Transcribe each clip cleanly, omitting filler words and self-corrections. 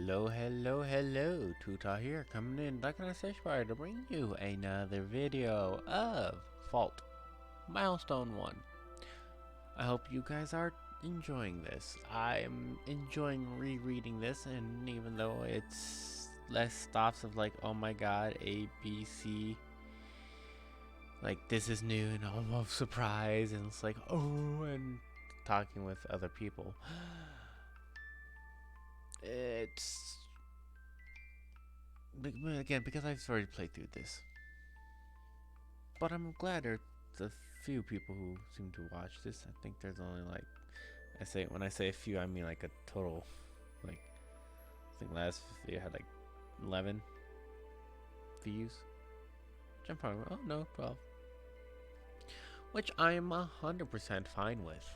Hello, Tuta here, coming in like on a search bar to bring you another video of Fault Milestone 1. I hope you guys are enjoying this. I am enjoying rereading this, and even though it's less stops of like, oh my god, A, B, C, like this is new and almost surprise, and it's like, oh, and talking with other people. It's again because I've already played through this, but I'm glad there's a few people who seem to watch this. I think there's only like when I say a few, I mean like a total, like I think last video had like 11 views, which I'm probably, oh no, 12, which I'm 100% fine with.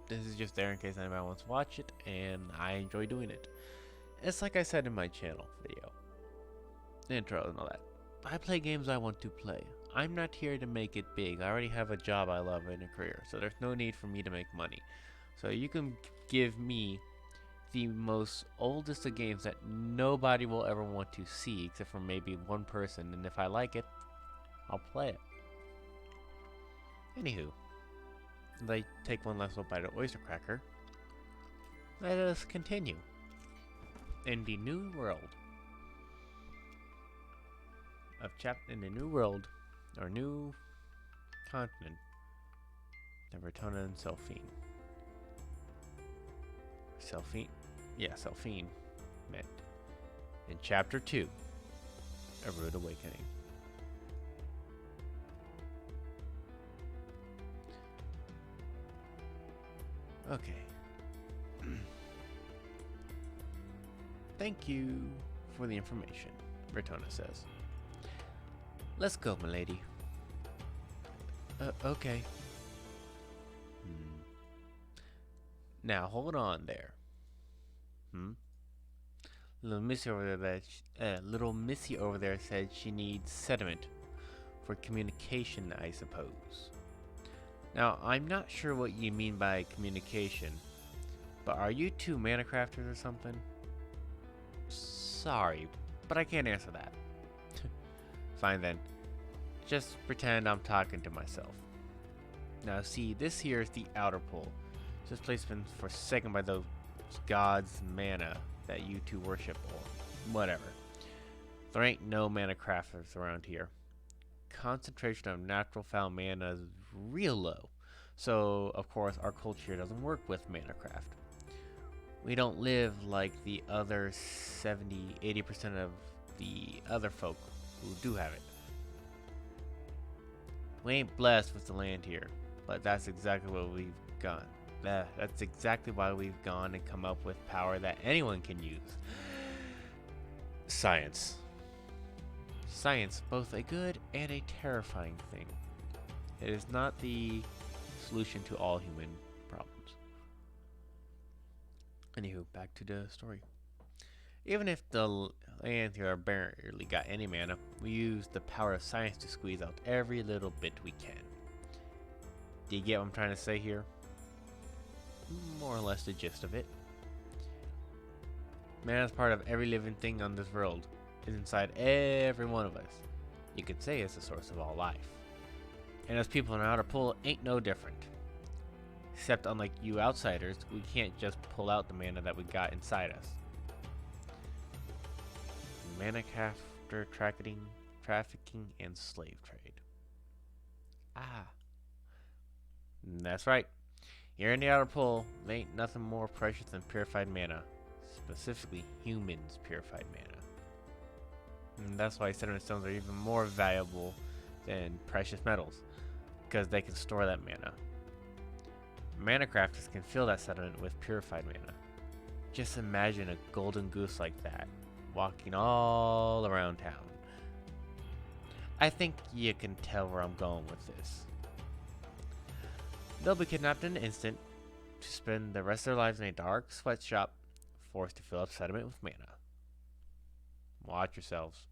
This is just there in case anybody wants to watch it, and I enjoy doing it. It's like I said in my channel video, intro and all that. I play games I want to play. I'm not here to make it big. I already have a job I love and a career, so there's no need for me to make money. So you can give me the most oldest of games that nobody will ever want to see except for maybe one person, and if I like it, I'll play it. Anywho, let's take one last little bite of oyster cracker. Let us continue. In the new world in the new world, or new continent, the Vertona and Selphine met in Chapter 2, A Rude Awakening. Okay. Thank you for the information, Vertona says. Let's go, milady. Okay. Now, hold on there. Little Missy over there said she needs sediment for communication, I suppose. Now, I'm not sure what you mean by communication, but are you two mana crafters or something? Sorry, but I can't answer that. Fine then. Just pretend I'm talking to myself. Now see, this here is the outer pool. This place has been forsaken by those gods' mana that you two worship, or whatever. There ain't no mana crafters around here. Concentration of natural found mana is real low. So, of course, our culture doesn't work with mana craft. We don't live like the other 70-80% of the other folk who do have it. We ain't blessed with the land here, but that's exactly what we've gone. That's exactly why we've gone and come up with power that anyone can use. Science. Science, both a good and a terrifying thing. It is not the solution to all human problems. Anywho, back to the story. Even if the land here barely got any mana, we use the power of science to squeeze out every little bit we can. Do you get what I'm trying to say here? More or less the gist of it. Man is part of every living thing on this world. Is inside every one of us. You could say it's the source of all life. And as people in our outer pool, ain't no different. Except unlike you outsiders, we can't just pull out the mana that we got inside us. Mana crafter trafficking, and slave trade. That's right. Here in the outer pool, there ain't nothing more precious than purified mana. Specifically, humans' purified mana. And that's why sediment stones are even more valuable than precious metals, because they can store that mana. Mana crafters can fill that sediment with purified mana. Just imagine a golden goose like that, walking all around town. I think you can tell where I'm going with this. They'll be kidnapped in an instant to spend the rest of their lives in a dark sweatshop, forced to fill up sediment with mana. Watch yourselves.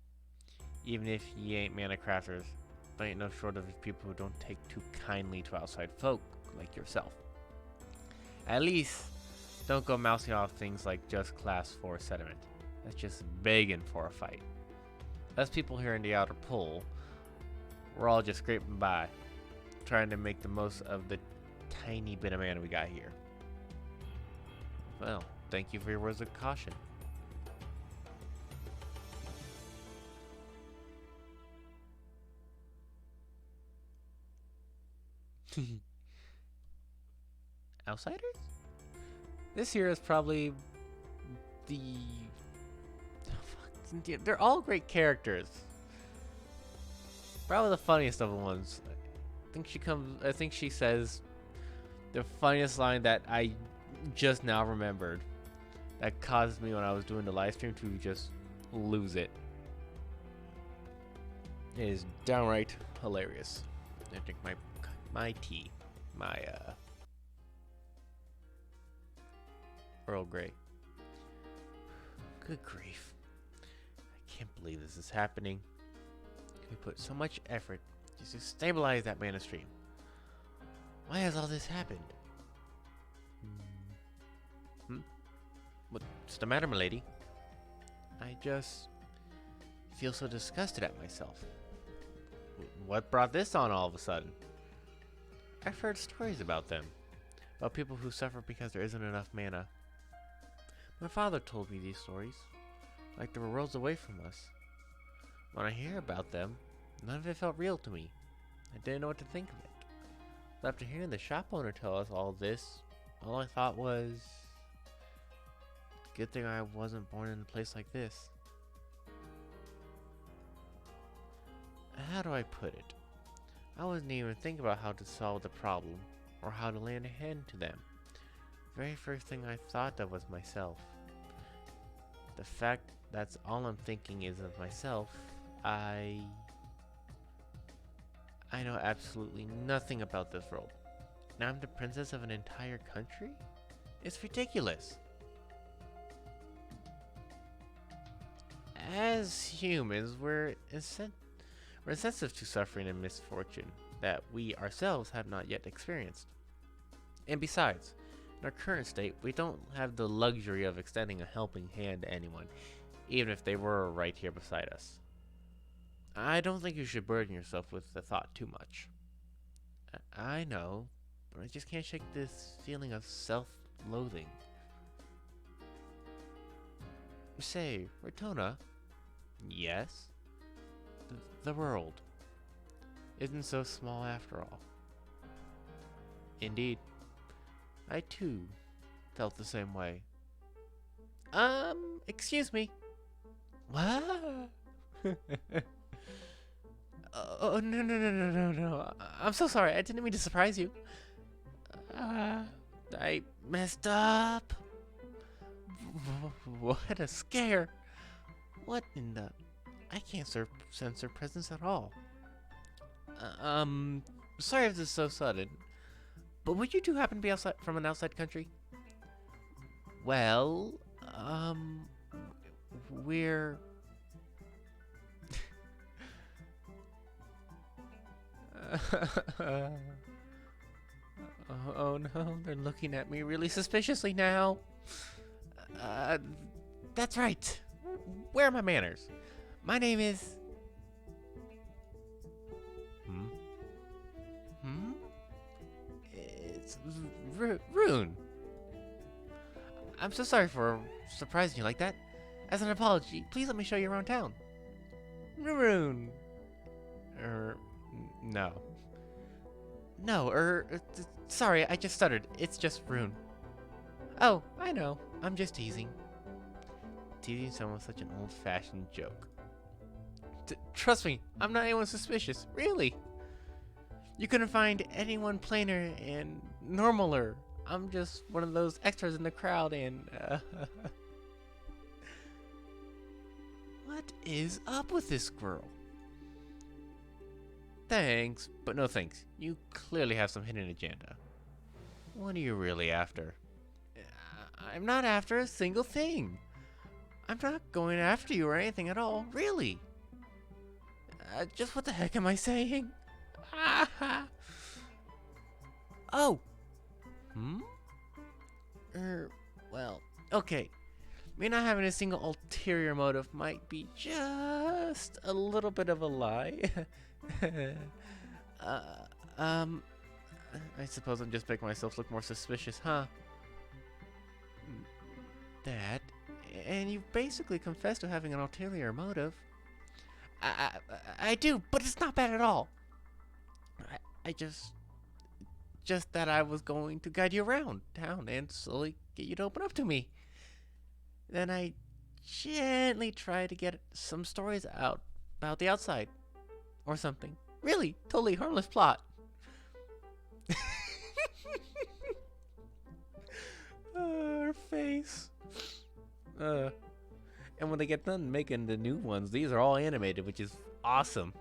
Even if ye ain't mana crafters, there ain't no shortage of people who don't take too kindly to outside folk like yourself. At least, Don't go mousing off things like just class 4 sediment. That's just begging for a fight. Us people here in the outer pole, we're all just scraping by, trying to make the most of the tiny bit of mana we got here. Well, thank you for your words of caution. Outsiders? This here is probably the... They're all great characters. Probably the funniest of the ones. I think she says the funniest line that I just now remembered. That caused me when I was doing the live stream to just lose it. It is downright hilarious. I drink my tea. My Earl Grey. Good grief. I can't believe this is happening. We put so much effort just to stabilize that mana stream. Why has all this happened? What's the matter, milady? I just feel so disgusted at myself. What brought this on all of a sudden? I've heard stories about them. About people who suffer because there isn't enough mana. My father told me these stories, like they were worlds away from us. When I hear about them, none of it felt real to me. I didn't know what to think of it. But after hearing the shop owner tell us all this, all I thought was, good thing I wasn't born in a place like this. How do I put it? I wasn't even thinking about how to solve the problem, or how to lend a hand to them. The very first thing I thought of was myself. The fact that's all I'm thinking is of myself, I know absolutely nothing about this world. Now I'm the princess of an entire country? It's ridiculous. As humans, we're insensitive to suffering and misfortune that we ourselves have not yet experienced. And besides, in our current state, we don't have the luxury of extending a helping hand to anyone, even if they were right here beside us. I don't think you should burden yourself with the thought too much. I know, but I just can't shake this feeling of self-loathing. Say, Rotona. Yes? The world isn't so small after all. Indeed. I too felt the same way. Excuse me. What? Oh, no. I'm so sorry. I didn't mean to surprise you. I messed up. What a scare. What in the... I can't sense her presence at all. Sorry if this is so sudden. But would you two happen to be from an outside country? Well, we're... oh no, they're looking at me really suspiciously now. That's right. Where are my manners? My name is... It's Rune. I'm so sorry for surprising you like that. As an apology, please let me show you around town. Rune. No. No, sorry, I just stuttered. It's just Rune. Oh, I know. I'm just teasing. Teasing someone with such an old-fashioned joke. Trust me, I'm not anyone suspicious. Really. You couldn't find anyone plainer and normaler. I'm just one of those extras in the crowd and, What is up with this girl? Thanks, but no thanks. You clearly have some hidden agenda. What are you really after? I'm not after a single thing. I'm not going after you or anything at all, really. Just what the heck am I saying? Oh. Well, okay. Me not having a single ulterior motive might be just a little bit of a lie. uh, um, I suppose I'm just making myself look more suspicious, huh? That, and you basically confessed to having an ulterior motive. I do, but it's not bad at all. I just that I was going to guide you around town and slowly get you to open up to me. Then I gently try to get some stories out about the outside or something. Really, totally harmless plot. Her face. And when they get done making the new ones, these are all animated, which is awesome.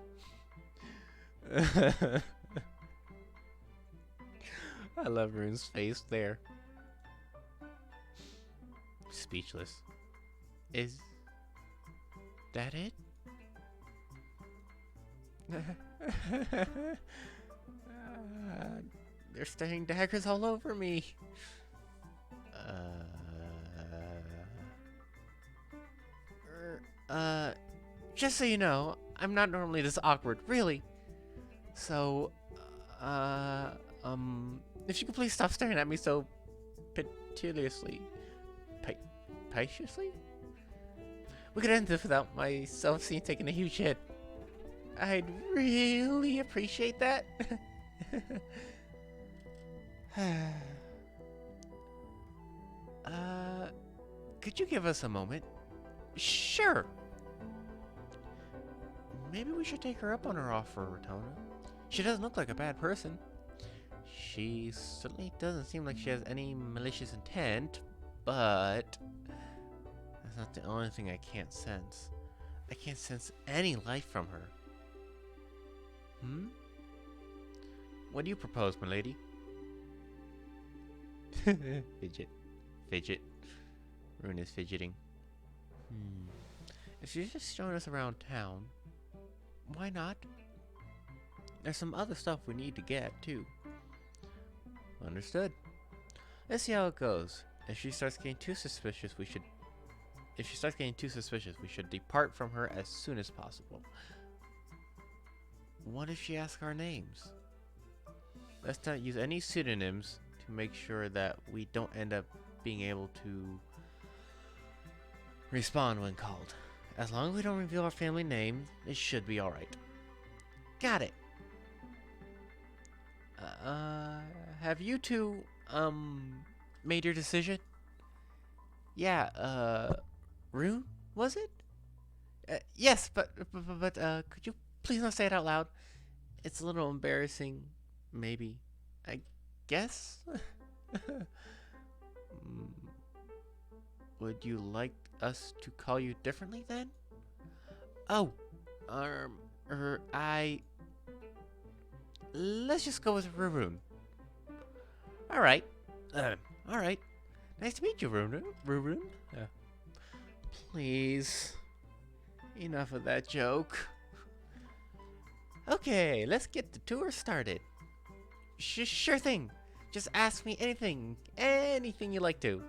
I love Rune's face there. Speechless. Is that it? They're staring daggers all over me. Just so you know, I'm not normally this awkward, really. So, if you could please stop staring at me so putiliously. Piteously? We could end this without my self-scene taking a huge hit. I'd really appreciate that. Could you give us a moment? Sure. Maybe we should take her up on her offer, Rotona. She doesn't look like a bad person. She certainly doesn't seem like she has any malicious intent, but that's not the only thing I can't sense. I can't sense any life from her. What do you propose, my lady? Fidget. Rune is fidgeting. If she's just showing us around town, why not? There's some other stuff we need to get, too. Understood. Let's see how it goes. If she starts getting too suspicious, we should depart from her as soon as possible. What if she asks our names? Let's not use any pseudonyms to make sure that we don't end up being able to respond when called. As long as we don't reveal our family name, it should be alright. Got it. Have you two, made your decision? Yeah, Rune, was it? Yes, but, could you please not say it out loud? It's a little embarrassing, maybe. I guess? Would you like us to call you differently then? Oh, let's just go with Rune. Alright. Alright. Nice to meet you, Rune. Please. Enough of that joke. Okay, let's get the tour started. Sure thing. Just ask me anything you like to.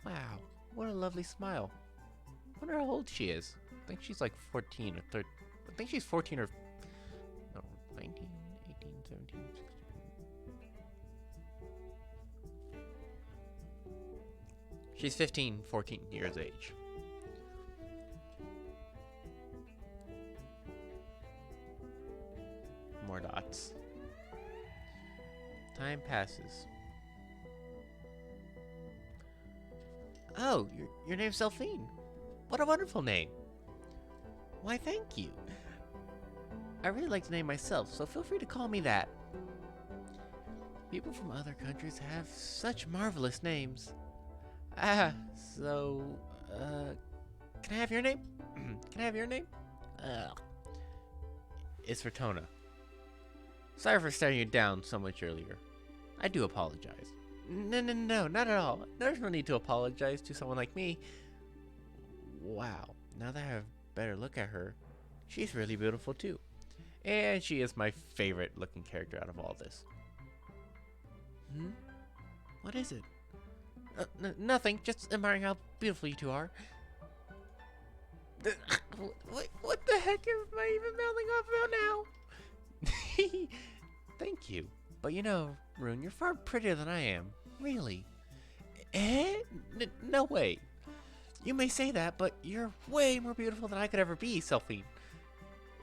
Wow, what a lovely smile. I wonder how old she is. I think she's like 14 or 13. I think she's 14 or... No, 19, 18, 17, 16. She's 15, 14 years age. More dots. Time passes. Oh, your name's Delphine. What a wonderful name. Why, thank you. I really like the name myself, so feel free to call me that. People from other countries have such marvelous names. So, can I have your name? Can I have your name? It's Rotona. Sorry for staring you down so much earlier. I do apologize. No, not at all. There's no need to apologize to someone like me. Wow, now that I have a better look at her, she's really beautiful too. And she is my favorite looking character out of all this. Hmm? What is it? Nothing. Just admiring how beautiful you two are. What the heck am I even mouthing off about now? Thank you. But you know, Rune, you're far prettier than I am. Really. Eh? No way. You may say that, but you're way more beautiful than I could ever be, Selfie.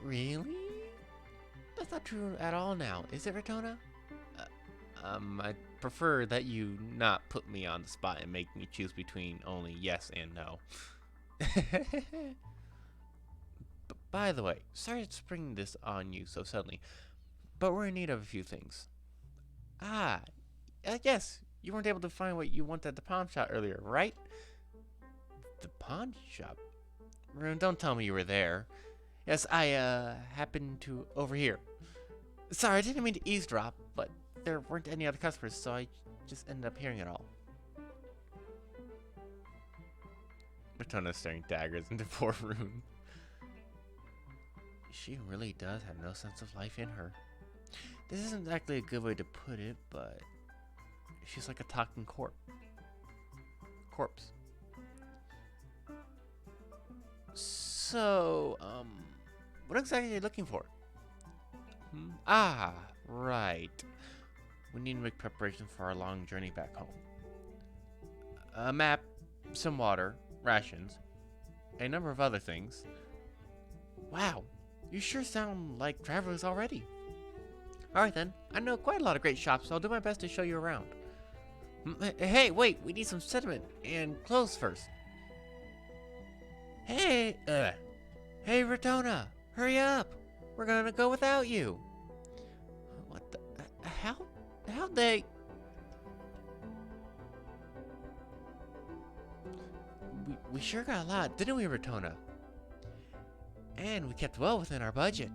Really? That's not true at all now, is it, Ratona? I prefer that you not put me on the spot and make me choose between only yes and no. By the way, sorry to spring this on you so suddenly, but we're in need of a few things. Yes, you weren't able to find what you wanted at the pawn shop earlier, right? The pawn shop? Rune, don't tell me you were there. Yes, I happened to overhear. Sorry, I didn't mean to eavesdrop, but there weren't any other customers, so I just ended up hearing it all. Ratona's staring daggers into poor Rune. She really does have no sense of life in her. This isn't exactly a good way to put it, but she's like a talking corpse. So, what exactly are you looking for? Right. We need to make preparations for our long journey back home. A map, some water, rations, a number of other things. Wow, you sure sound like travelers already. Alright then, I know quite a lot of great shops, so I'll do my best to show you around. Hey, wait, we need some sediment and clothes first. Hey, Ratona, hurry up. We're gonna go without you. What the, how'd they... We sure got a lot, didn't we, Ratona? And we kept well within our budget.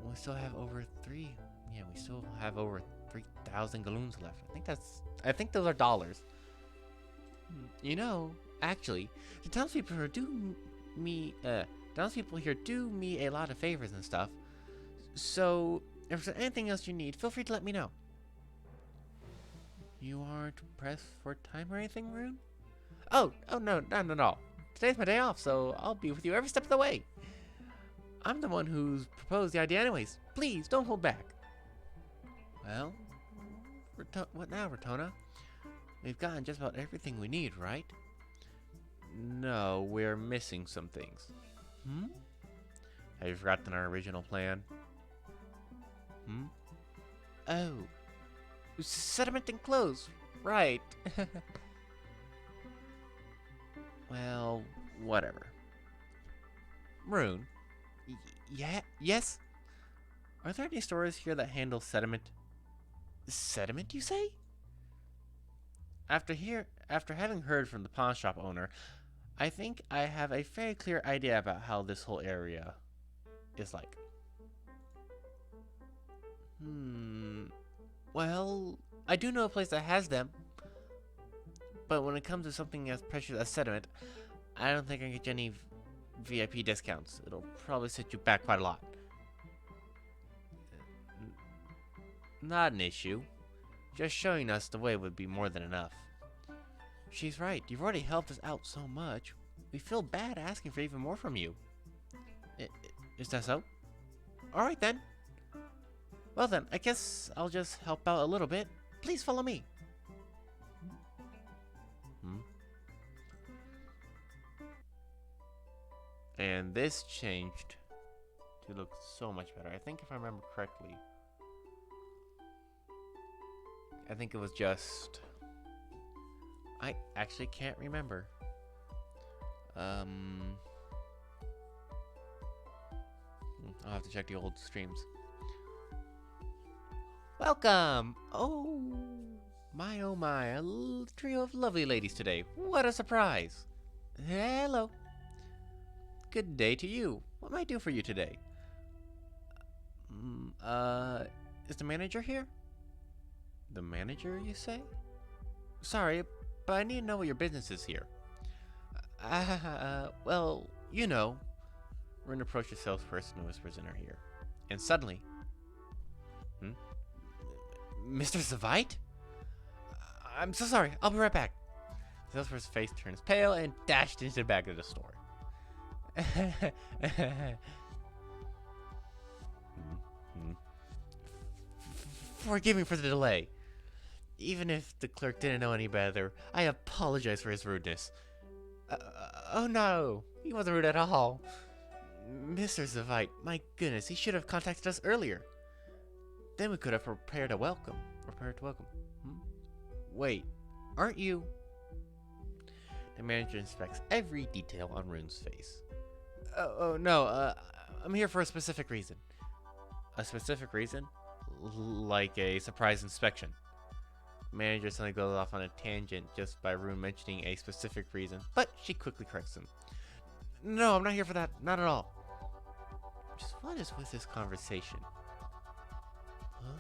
We still have over 3,000 galloons left. I think those are dollars. You know, actually, the townspeople here do me a lot of favors and stuff. So, if there's anything else you need, feel free to let me know. You aren't pressed for time or anything, Rune? Oh, no, not at all. Today's my day off, so I'll be with you every step of the way. I'm the one who's proposed the idea anyways. Please, don't hold back. Well, what now, Ratona? We've gotten just about everything we need, right? No, we're missing some things. Have you forgotten our original plan? Oh. Sediment and clothes. Right. Well, whatever. Rune. Yes? Are there any stores here that handle sediment? Sediment, you say? After having heard from the pawn shop owner, I think I have a very clear idea about how this whole area is like. Well, I do know a place that has them. But when it comes to something as precious as sediment, I don't think I can get any VIP discounts. It'll probably set you back quite a lot. Not an issue. Just showing us the way would be more than enough. She's right. You've already helped us out so much. We feel bad asking for even more from you. Is that so? Alright then. Well then, I guess I'll just help out a little bit. Please follow me. And this changed to look so much better. I think if I remember correctly, I think it was just... I actually can't remember. I'll have to check the old streams. Welcome! Oh my, a trio of lovely ladies today. What a surprise! Hello. Good day to you. What may I do for you today? Is the manager here? The manager, you say? Sorry, but I need to know what your business is here. Well, you know. Rin approached the salesperson and whispers in her ear. And suddenly... Mr. Zavite? I'm so sorry. I'll be right back. The salesperson's face turns pale and dashed into the back of the store. Forgive me for the delay. Even if the clerk didn't know any better, I apologize for his rudeness. Oh no, he wasn't rude at all. Mr. Zavite, my goodness, he should have contacted us earlier. Then we could have prepared to welcome. Wait, aren't you? The manager inspects every detail on Rune's face. Oh no, I'm here for a specific reason. A specific reason? Like a surprise inspection. Manager suddenly goes off on a tangent just by Rune mentioning a specific reason, but she quickly corrects him. No, I'm not here for that. Not at all. Just what is with this conversation? Huh?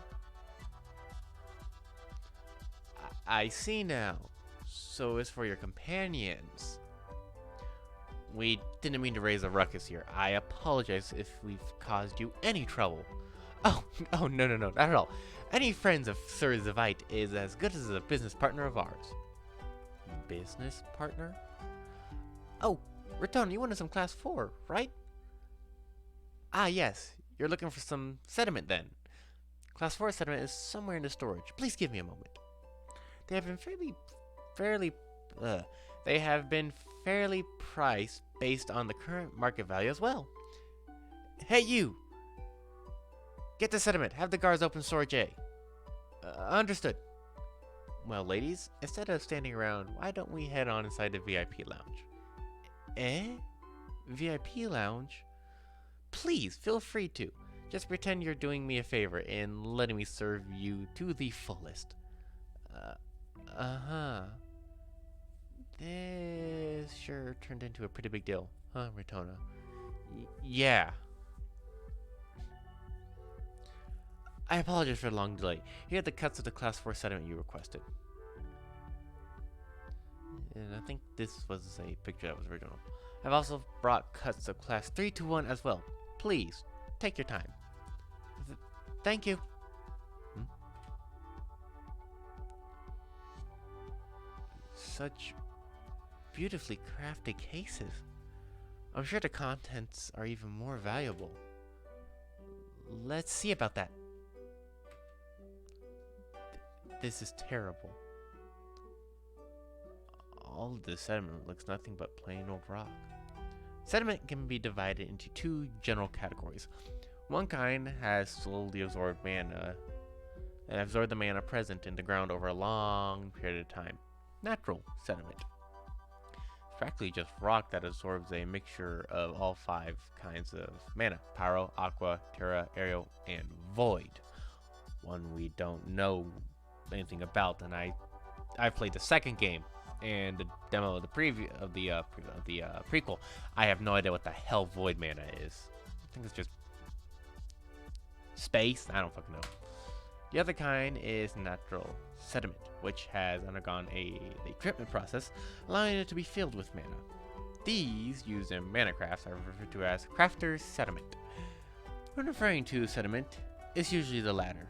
I see now. So it's for your companions. We didn't mean to raise a ruckus here. I apologize if we've caused you any trouble. Oh, no, not at all. Any friends of Sir Zavite is as good as a business partner of ours. Business partner? Oh, Raton, you wanted some class 4, right? Ah, yes. You're looking for some sediment then. Class 4 sediment is somewhere in the storage. Please give me a moment. They have been fairly priced based on the current market value as well. Hey, you! Get the sediment. Have the guards open storage A. Understood. Well, ladies, instead of standing around, why don't we head on inside the VIP lounge? VIP lounge? Please, feel free to. Just pretend you're doing me a favor in letting me serve you to the fullest. This sure turned into a pretty big deal, huh, Ratona? Yeah. I apologize for the long delay. Here are the cuts of the Class 4 sediment you requested. And I think this was a picture that was original. I've also brought cuts of Class 3 to 1 as well. Please, take your time. Thank you. Such beautifully crafted cases. I'm sure the contents are even more valuable. Let's see about that. This is terrible. All of this sediment looks nothing but plain old rock. Sediment can be divided into two general categories. One kind has slowly absorbed mana and absorbed the mana present in the ground over a long period of time. Natural sediment. It's practically just rock that absorbs a mixture of all 5 kinds of mana: pyro, aqua, terra, aerial, and void. One we don't know anything about, and I've played the second game and the demo of the prequel. I have no idea what the hell void mana is. I think it's just space. I don't fucking know. The other kind is natural sediment, which has undergone a treatment process, allowing it to be filled with mana. These, used in mana crafts, are referred to as crafter's sediment. When referring to sediment, it's usually the latter.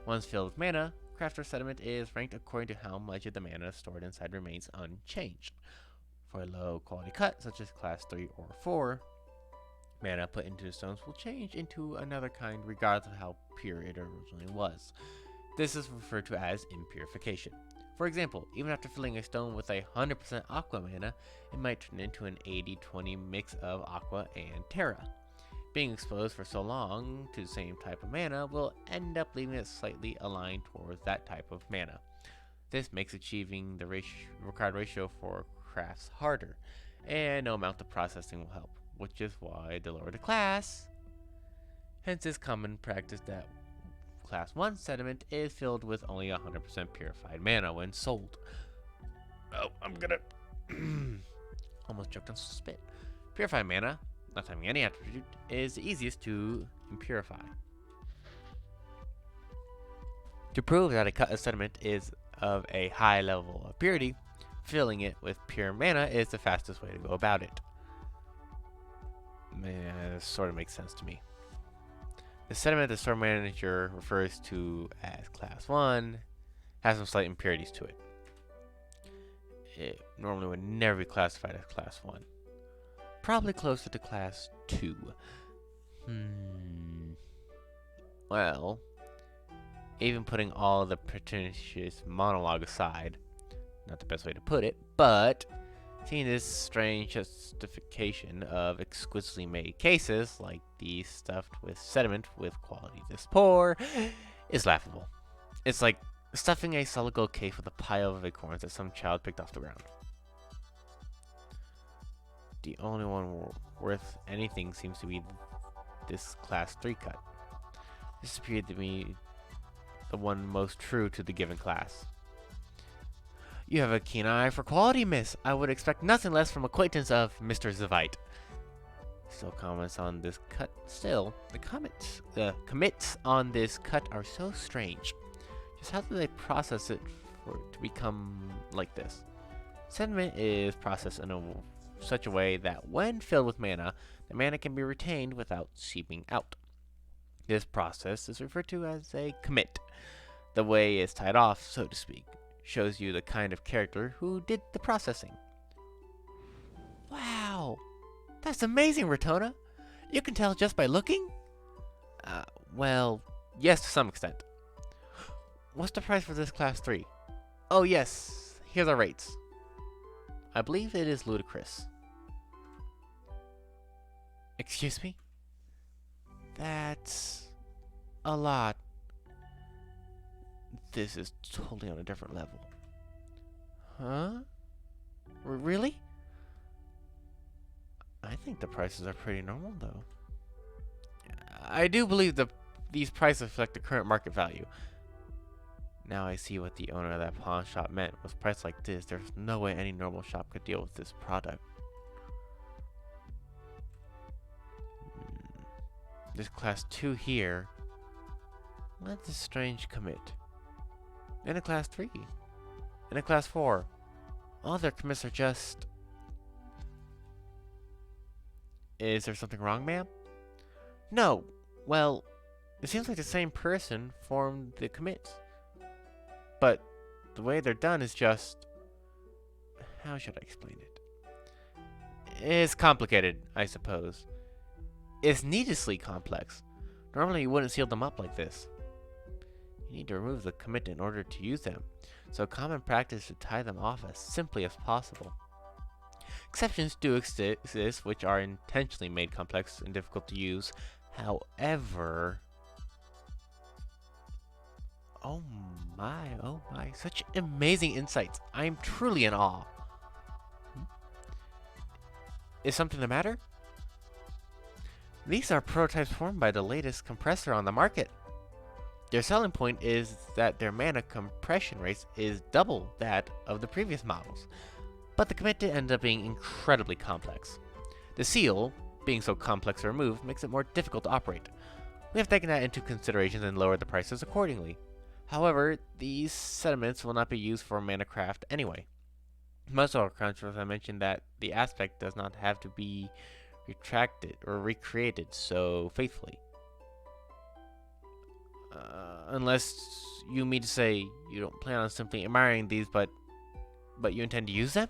Once filled with mana, crafter sediment is ranked according to how much of the mana stored inside remains unchanged. For a low quality cut, such as class 3 or 4, mana put into the stones will change into another kind regardless of how pure it originally was. This is referred to as impurification. For example, even after filling a stone with 100% aqua mana, it might turn into an 80-20 mix of aqua and terra. Being exposed for so long to the same type of mana will end up leaving it slightly aligned towards that type of mana. This makes achieving the required ratio for crafts harder, and no amount of processing will help, which is why the lower the class, hence it's common practice that class 1 sediment is filled with only 100% purified mana when sold. Oh, I'm gonna almost choked on spit. Purified mana, not having any attribute, is the easiest to impurify. To prove that a cut of sediment is of a high level of purity, filling it with pure mana is the fastest way to go about it. Man, this sort of makes sense to me. The sediment the store manager refers to as class 1 has some slight impurities to it. It normally would never be classified as Class 1. Probably closer to Class 2. Well, even putting all the pretentious monologue aside, not the best way to put it, but seeing this strange justification of exquisitely made cases, like these stuffed with sediment with quality this poor, is laughable. It's like stuffing a solid gold cake with a pile of acorns that some child picked off the ground. The only one worth anything seems to be this Class 3 cut. This appeared to be the one most true to the given class. You have a keen eye for quality, miss. I would expect nothing less from acquaintance of Mr. Zavite. Still comments on this cut. Still, the commits on this cut are so strange. Just how do they process it for it to become like this? Sediment is processed in such a way that when filled with mana, the mana can be retained without seeping out. This process is referred to as a commit. The way it's tied off, so to speak, shows you the kind of character who did the processing. Wow! That's amazing, Ratona! You can tell just by looking? Well, yes, to some extent. What's the price for this Class 3? Oh yes, here's our rates. I believe it is ludicrous. Excuse me? That's a lot. This is totally on a different level. Huh? Really? I think the prices are pretty normal, though. I do believe these prices reflect the current market value. Now I see what the owner of that pawn shop meant. Was priced like this, there's no way any normal shop could deal with this product. This Class 2 here. What's a strange commit? And a Class 3. And a Class 4. All their commits are just... Is there something wrong, ma'am? No. Well, it seems like the same person formed the commits. But the way they're done is just... How should I explain it? It's complicated, I suppose. It's needlessly complex. Normally you wouldn't seal them up like this. You need to remove the commit in order to use them, so common practice is to tie them off as simply as possible. Exceptions do exist, which are intentionally made complex and difficult to use. However... Oh my, such amazing insights. I am truly in awe. Is something the matter? These are prototypes formed by the latest compressor on the market. Their selling point is that their mana compression rate is double that of the previous models, but the commit ended up being incredibly complex. The seal, being so complex to remove, makes it more difficult to operate. We have taken that into consideration and lowered the prices accordingly. However, these sediments will not be used for mana craft anyway. Most of our constructs I mentioned that the aspect does not have to be retracted or recreated so faithfully. Unless you mean to say you don't plan on simply admiring these, but you intend to use them?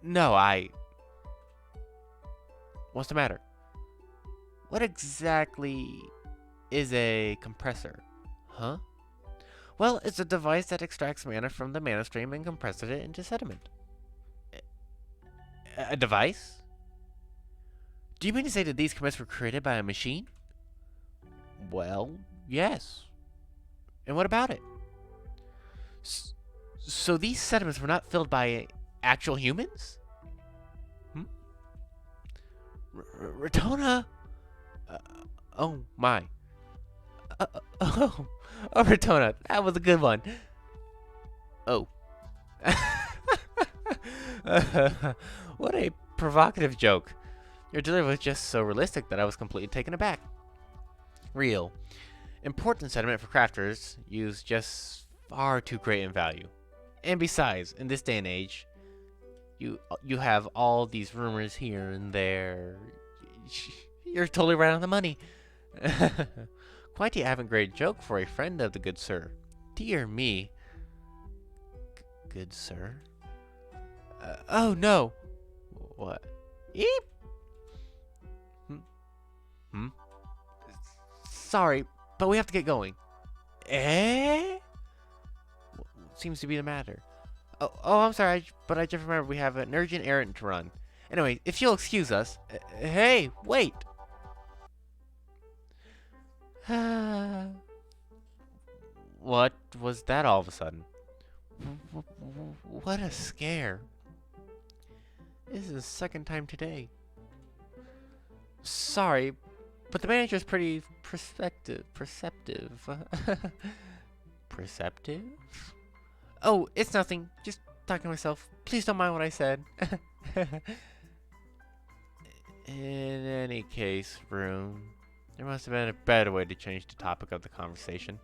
No, What's the matter? What exactly is a compressor? Huh? Well, it's a device that extracts mana from the mana stream and compresses it into sediment. A device? Do you mean to say that these commits were created by a machine? Well, yes. And what about it? So these sediments were not filled by actual humans? Ratona? Oh my. Oh, Ratona, that was a good one. Oh. What a provocative joke. Your delivery was just so realistic that I was completely taken aback. Real. Important sediment for crafters use just far too great in value. And besides, in this day and age, you have all these rumors here and there. You're totally right on the money. Quite the avant-garde joke for a friend of the good sir. Dear me. Good sir. Oh no! What? Eep! Hmm? Hmm? Sorry, but we have to get going. Eh? What seems to be the matter? Oh, I'm sorry, but I just remembered we have an urgent errand to run. Anyway, if you'll excuse us. Hey, wait! What was that all of a sudden? What a scare. This is the second time today. Sorry, but the manager's pretty perceptive. Perceptive? Oh, it's nothing. Just talking to myself. Please don't mind what I said. In any case, Rune, there must have been a better way to change the topic of the conversation.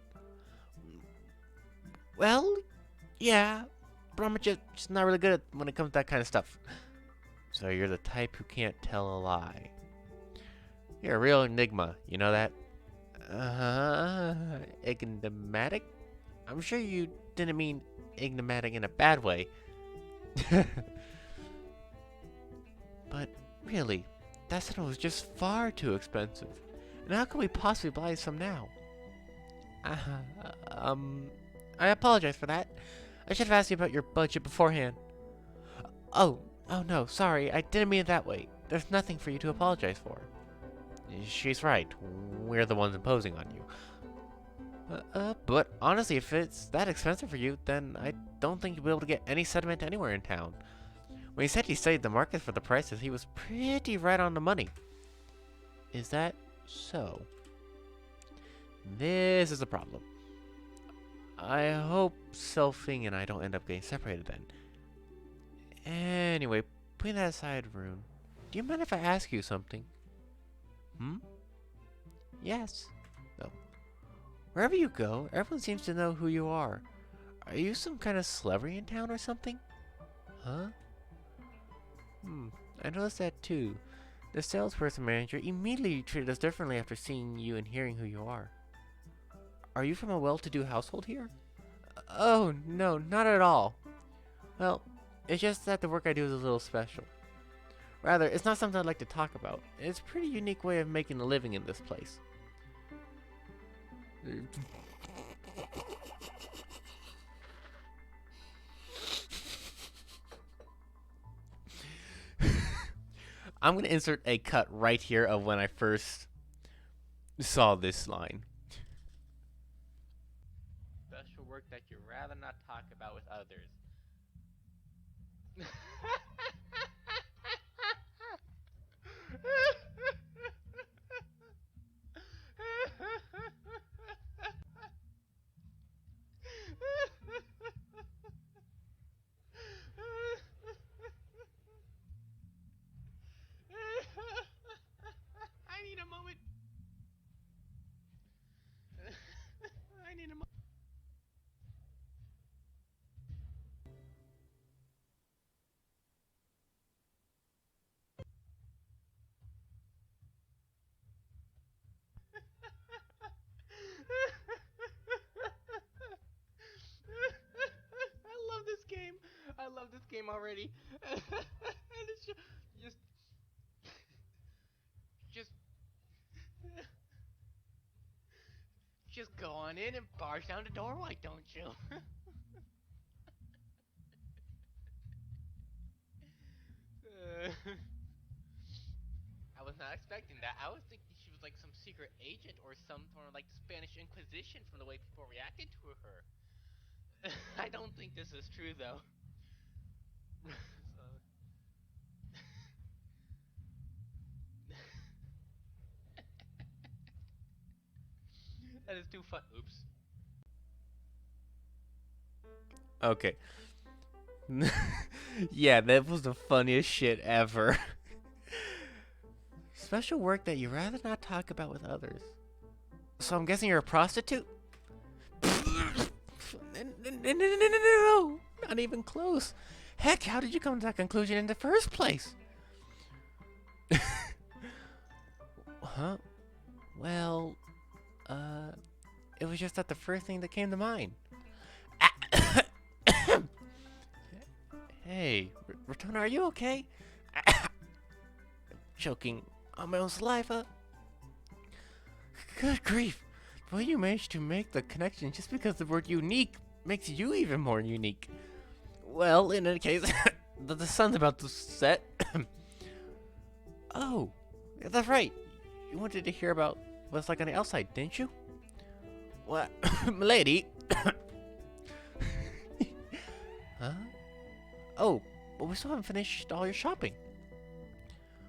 Well, yeah, but I'm just not really good at when it comes to that kind of stuff. So you're the type who can't tell a lie. You're a real enigma, you know that? Enigmatic? I'm sure you didn't mean enigmatic in a bad way. But really, that saddle was just far too expensive. And how can we possibly buy some now? I apologize for that. I should have asked you about your budget beforehand. Oh no, sorry, I didn't mean it that way. There's nothing for you to apologize for. She's right. We're the ones imposing on you. But honestly, if it's that expensive for you, then I don't think you'll be able to get any sediment anywhere in town. When he said he studied the market for the prices, he was pretty right on the money. Is that so? This is a problem. I hope Selfing and I don't end up getting separated then. Anyway, putting that aside, Rune, do you mind if I ask you something? Yes. Oh. Wherever you go, everyone seems to know who you are. Are you some kind of celebrity in town or something? Huh? I noticed that too. The salesperson manager immediately treated us differently after seeing you and hearing who you are. Are you from a well-to-do household here? Oh, no, not at all. Well, it's just that the work I do is a little special. Rather, it's not something I'd like to talk about. It's a pretty unique way of making a living in this place. I'm going to insert a cut right here of when I first saw this line. Special work that you'd rather not talk about with others. I need a moment. I need a moment. I love this game already. It's just go on in and barge down the door, why don't you? I was not expecting that. I was thinking she was like some secret agent or some sort of like Spanish Inquisition from the way people reacted to her. I don't think this is true though. That is too fun. Oops. Okay. Yeah, that was the funniest shit ever. Special work that you'd rather not talk about with others. So I'm guessing you're a prostitute? No, not even close. Heck, how did you come to that conclusion in the first place? Huh? Well, it was just that the first thing that came to mind. Hey, Rotona, are you okay? Choking on my own saliva. Good grief. Well, you managed to make the connection just because the word unique makes you even more unique. Well, in any case, the sun's about to set. Oh, yeah, that's right. You wanted to hear about what it's like on the outside, didn't you? What? Milady? Huh? Oh, but we still haven't finished all your shopping.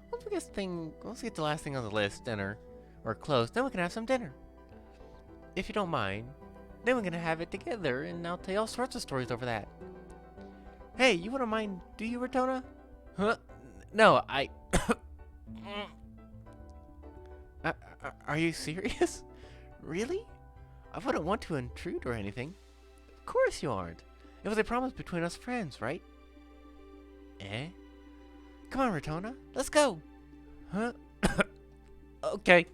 Once we get the last thing on the list, dinner, or close, then we can have some dinner. If you don't mind, then we're gonna have it together, and I'll tell you all sorts of stories over that. Hey, you wouldn't mind, do you, Rotona? Huh? No, Are you serious? Really? I wouldn't want to intrude or anything. Of course you aren't. It was a promise between us friends, right? Eh? Come on, Rotona. Let's go. Huh? Okay.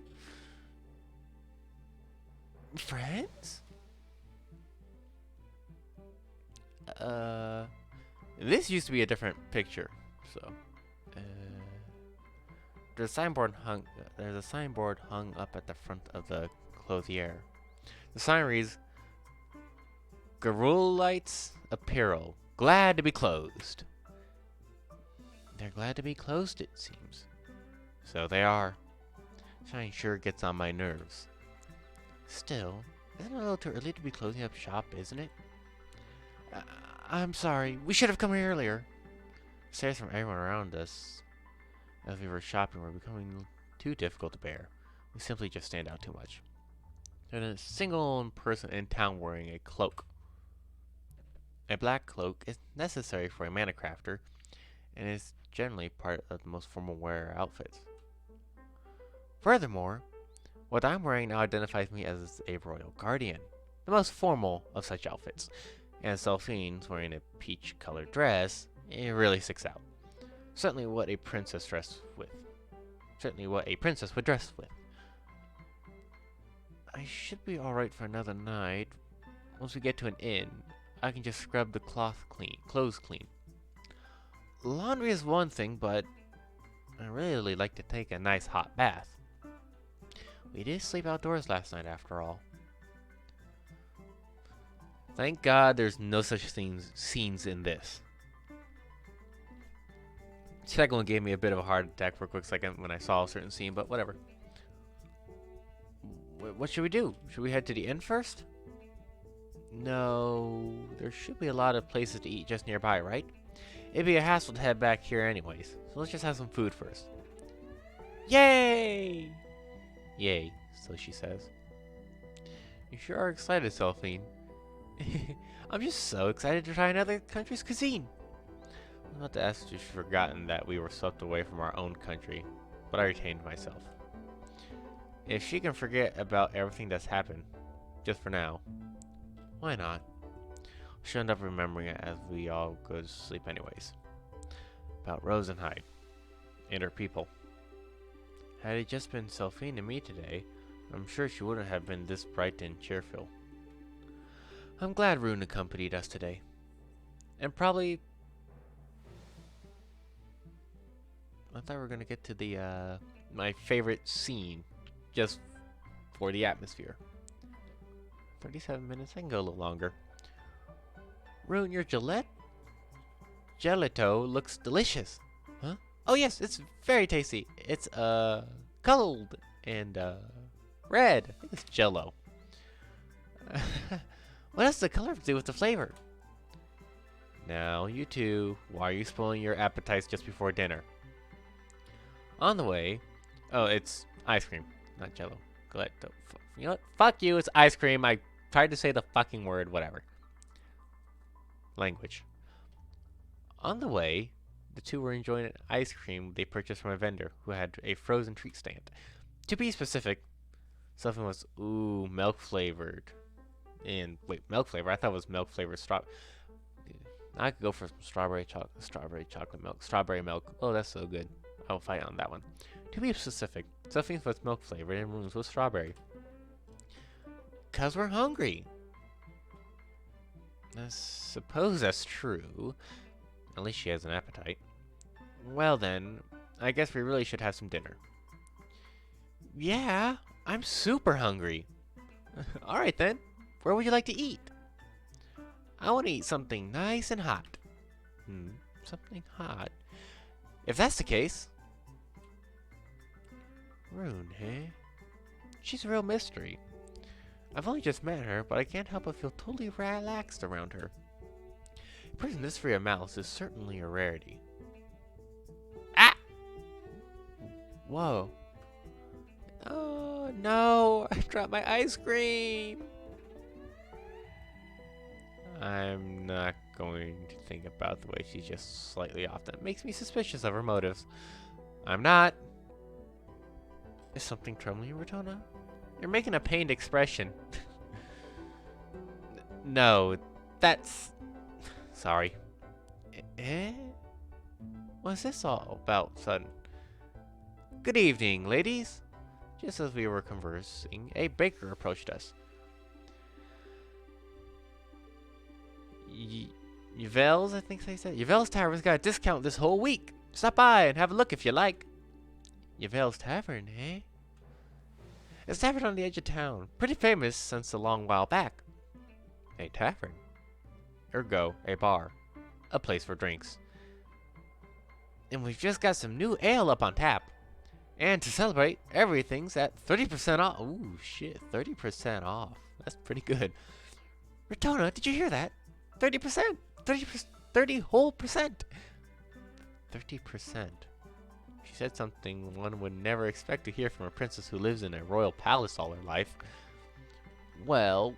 Friends? This used to be a different picture, so. There's a signboard hung up at the front of the clothier. The sign reads, Garulites Apparel, glad to be closed. They're glad to be closed, it seems. So they are. Sign sure gets on my nerves. Still, isn't it a little too early to be closing up shop, isn't it? I'm sorry, we should have come here earlier. Stares from everyone around us as we were shopping were becoming too difficult to bear. We simply just stand out too much. There's a single person in town wearing a cloak. A black cloak is necessary for a mana crafter, and is generally part of the most formal wear outfits. Furthermore, what I'm wearing now identifies me as a royal guardian, the most formal of such outfits, and Delphine's wearing a peach-colored dress, it really sticks out. Certainly what a princess would dress with. I should be alright for another night. Once we get to an inn, I can just scrub the clothes clean. Laundry is one thing, but I really like to take a nice hot bath. We did sleep outdoors last night after all. Thank God there's no such scenes in this. Second one gave me a bit of a heart attack for a quick second when I saw a certain scene, but whatever. What should we do? Should we head to the inn first? No, there should be a lot of places to eat just nearby, right? It'd be a hassle to head back here anyways, so let's just have some food first. Yay! Yay, so she says. You sure are excited, Delphine. I'm just so excited to try another country's cuisine. I'm about to ask if you've forgotten that we were swept away from our own country, but I retained myself. If she can forget about everything that's happened, just for now, why not? She'll end up remembering it as we all go to sleep anyways. About Rosenheid and her people. Had it just been Delphine and me today, I'm sure she wouldn't have been this bright and cheerful. I'm glad Rune accompanied us today. And probably... I thought we were going to get to the, my favorite scene, just for the atmosphere. 37 minutes, I can go a little longer. Rune, your gelato looks delicious. Huh? Oh yes, it's very tasty. It's, cold and, red. I think it's jello. What does the color have to do with the flavor? Now, you two, why are you spoiling your appetites just before dinner? On the way... Oh, it's ice cream, not jello. You know what? Fuck you, it's ice cream. I tried to say the fucking word, whatever. Language. On the way, the two were enjoying an ice cream they purchased from a vendor who had a frozen treat stand. To be specific, something was, ooh, milk flavored. And, wait, milk flavor? I thought it was milk flavored I could go for some strawberry chocolate milk. Strawberry milk. Oh, that's so good. I'll fight on that one. To be specific, something was milk flavored and rooms with strawberry. 'Cause we're hungry. I suppose that's true. At least she has an appetite. Well then, I guess we really should have some dinner. Yeah, I'm super hungry. Alright then, where would you like to eat? I want to eat something nice and hot. Something hot? If that's the case... Rune, eh? She's a real mystery. I've only just met her, but I can't help but feel totally relaxed around her. A person this free of malice is certainly a rarity. Ah! Whoa. Oh, no! I dropped my ice cream! I'm not going to think about the way she's just slightly off. That makes me suspicious of her motives. I'm not. Is something troubling you, Rotona? You're making a pained expression. No, that's... Sorry. Eh? What's this all about, son? Good evening, ladies. Just as we were conversing, a baker approached us. Yvel's, I think they said. Yvel's Tavern's got a discount this whole week. Stop by and have a look if you like. Yvel's Tavern, eh? It's a tavern on the edge of town. Pretty famous since a long while back. A tavern. Ergo, a bar. A place for drinks. And we've just got some new ale up on tap. And to celebrate, everything's at 30% off. Ooh, shit, 30% off. That's pretty good. Rotona, did you hear that? 30%! 30 whole percent! 30%. She said something one would never expect to hear from a princess who lives in a royal palace all her life. Well,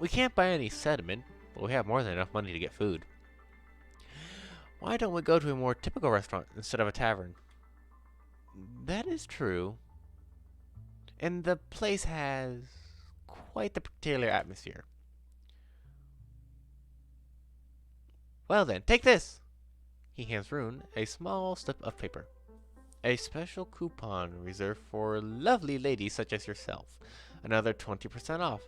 we can't buy any sediment, but we have more than enough money to get food. Why don't we go to a more typical restaurant instead of a tavern? That is true. And the place has quite the peculiar atmosphere. Well then, take this! He hands Rune a small slip of paper. A special coupon reserved for lovely ladies such as yourself. Another 20% off.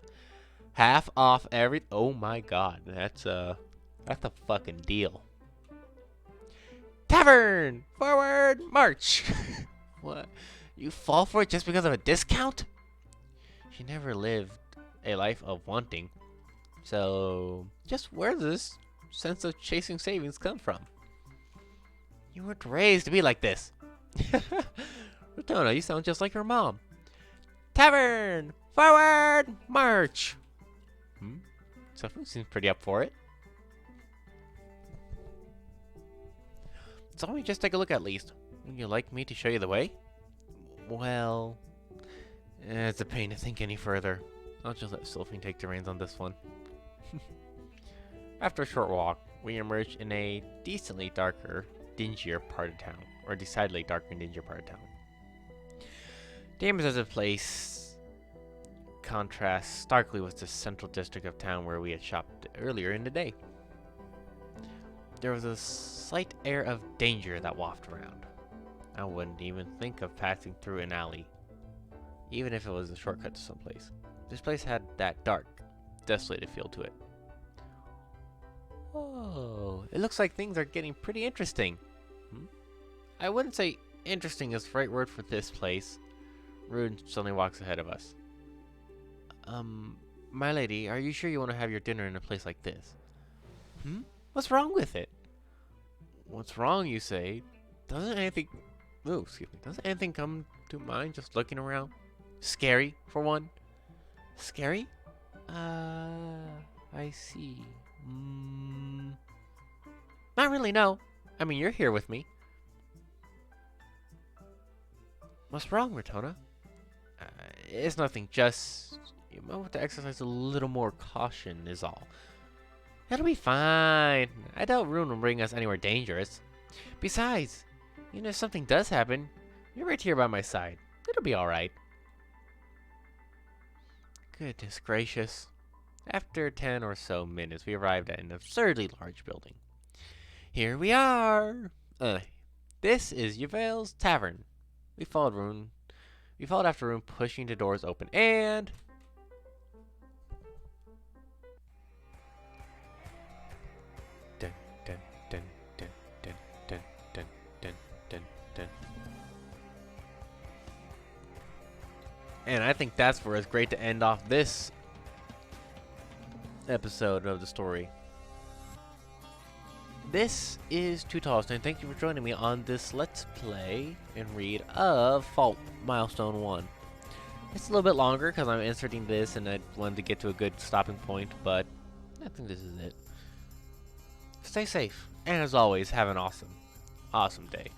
Half off every... Oh my god, that's a fucking deal. Tavern! Forward march! What? You fall for it just because of a discount? She never lived a life of wanting. So, just where does this sense of chasing savings come from? You weren't raised to be like this. Rotona, you sound just like your mom. Tavern! Forward march! Someone seems pretty up for it. So let me just take a look at least. Would you like me to show you the way? Well, it's a pain to think any further. I'll just let Sylphine take the reins on this one. After a short walk, we emerged in a decently darker, dingier part of town. Or decidedly darker and dingier part of town. Damned as a place contrasts starkly with the central district of town where we had shopped earlier in the day. There was a slight air of danger that wafted around. I wouldn't even think of passing through an alley, even if it was a shortcut to someplace. This place had that dark, desolated feel to it. Whoa, it looks like things are getting pretty interesting. I wouldn't say interesting is the right word for this place. Rune suddenly walks ahead of us. My lady, are you sure you want to have your dinner in a place like this? What's wrong with it? What's wrong, you say? Doesn't anything come to mind just looking around? Scary, for one. Scary? I see. Not really, no. I mean, you're here with me. What's wrong, Rotona? It's nothing, just... You might want to exercise a little more caution is all. It'll be fine. I doubt Rune will bring us anywhere dangerous. Besides, even if something does happen, you're right here by my side. It'll be alright. Goodness gracious. After 10 or so minutes, we arrived at an absurdly large building. Here we are! This is Yvel's Tavern. We followed after Rune, pushing the doors open, and... Dun, dun, dun, dun. And I think that's where it's great to end off this episode of the story. This is Tutalist, and thank you for joining me on this Let's Play and read of Fault Milestone 1. It's a little bit longer because I'm inserting this and I wanted to get to a good stopping point, but I think this is it. Stay safe, and as always, have an awesome, awesome day.